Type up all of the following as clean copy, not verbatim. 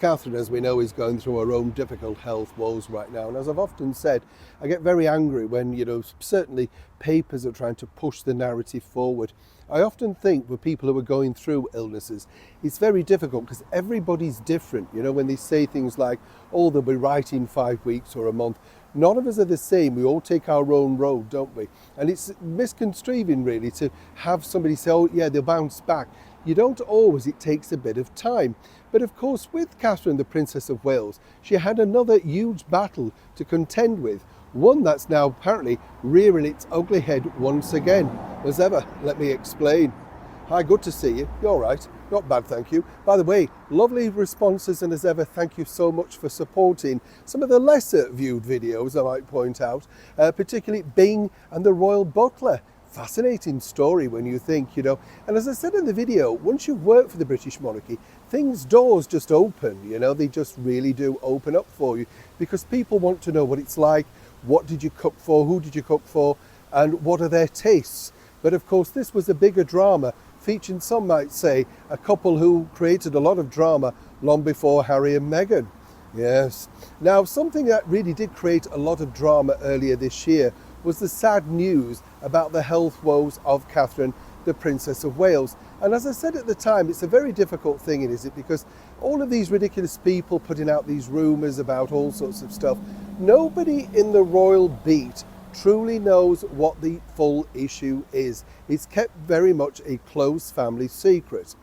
Catherine, as we know, is going through her own difficult health woes right now. And as I've often said, I get very angry when, certainly papers are trying to push the narrative forward. I often think with people who are going through illnesses, it's very difficult because everybody's different. When they say things like, oh, they'll be right in 5 weeks or a month. None of us are the same. We all take our own road, don't we? And it's misconstruing really to have somebody say, oh yeah, they'll bounce back. You don't always, it takes a bit of time. But of course, with Catherine, the Princess of Wales, she had another huge battle to contend with. One that's now apparently rearing its ugly head once again. As ever, let me explain. Hi, good to see you. You're all right. Not bad, thank you. By the way, lovely responses, and as ever, thank you so much for supporting some of the lesser viewed videos, I might point out, particularly Bing and the Royal Butler. Fascinating story when you think, And as I said in the video, once you've worked for the British monarchy, doors just open, they just really do open up for you because people want to know what it's like, what did you cook for, who did you cook for, and what are their tastes. But of course, this was a bigger drama featuring, some might say, a couple who created a lot of drama long before Harry and Meghan. Yes. Now, something that really did create a lot of drama earlier this year was the sad news about the health woes of Catherine, the Princess of Wales. And as I said at the time, it's a very difficult thing, is it? Because all of these ridiculous people putting out these rumours about all sorts of stuff, nobody in the royal beat truly knows what the full issue is. It's kept very much a close family secret.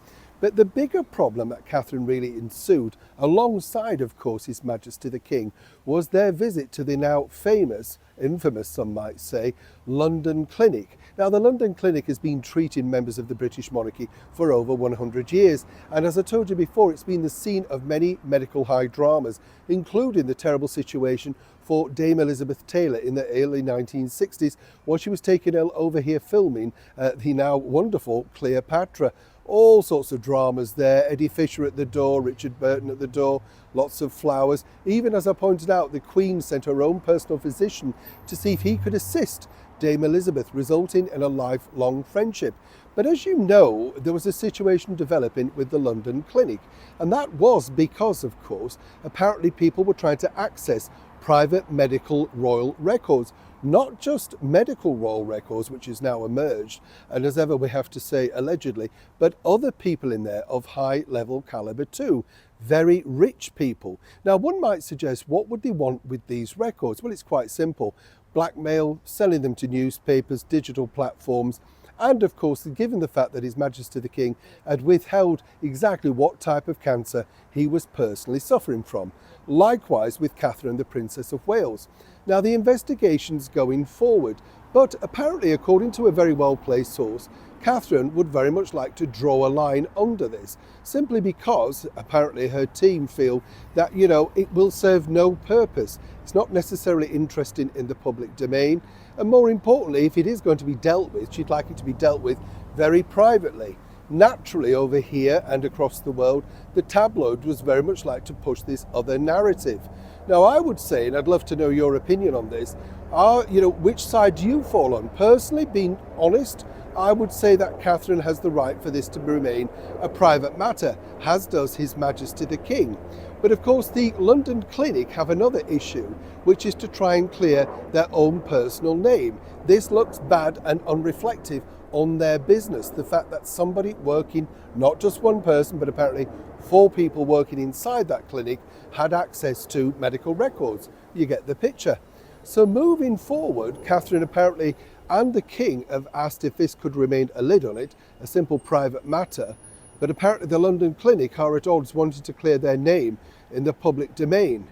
But the bigger problem that Catherine really ensued, alongside, of course, His Majesty the King, was their visit to the now famous, infamous, some might say, London Clinic. Now, the London Clinic has been treating members of the British monarchy for over 100 years. And as I told you before, it's been the scene of many medical high dramas, including the terrible situation for Dame Elizabeth Taylor in the early 1960s, while she was taken ill over here filming the now wonderful Cleopatra. All sorts of dramas there, Eddie Fisher at the door, Richard Burton at the door, lots of flowers. Even as I pointed out, the Queen sent her own personal physician to see if he could assist Dame Elizabeth, resulting in a lifelong friendship. But as you know, there was a situation developing with the London Clinic, and that was because, of course, apparently people were trying to access private medical royal records. Not just medical royal records, which has now emerged, and as ever we have to say allegedly, but other people in there of high level caliber too. Very rich people. Now, one might suggest, what would they want with these records? Well, it's quite simple. Blackmail, selling them to newspapers, digital platforms, and of course, given the fact that His Majesty the King had withheld exactly what type of cancer he was personally suffering from. Likewise with Catherine, the Princess of Wales. Now, the investigation's going forward, but apparently, according to a very well-placed source, Catherine would very much like to draw a line under this, simply because apparently her team feel that, it will serve no purpose. It's not necessarily interesting in the public domain. And more importantly, if it is going to be dealt with, she'd like it to be dealt with very privately. Naturally, over here and across the world, the tabloid was very much like to push this other narrative. Now, I would say, and I'd love to know your opinion on this, which side do you fall on? Personally, being honest, I would say that Catherine has the right for this to remain a private matter, as does His Majesty the King. But of course, the London Clinic have another issue, which is to try and clear their own personal name. This looks bad and unreflective on their business. The fact that somebody working, not just one person, but apparently 4 people working inside that clinic had access to medical records. You get the picture. So moving forward, Catherine apparently and the King have asked if this could remain a lid on it, a simple private matter. But apparently the London Clinic are at odds wanting to clear their name in the public domain.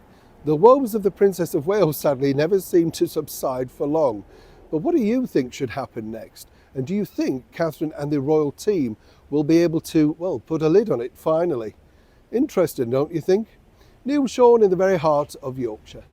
The woes of the Princess of Wales sadly never seem to subside for long. But what do you think should happen next? And do you think Catherine and the royal team will be able to, put a lid on it finally? Interesting, don't you think? Neil Sean in the very heart of Yorkshire.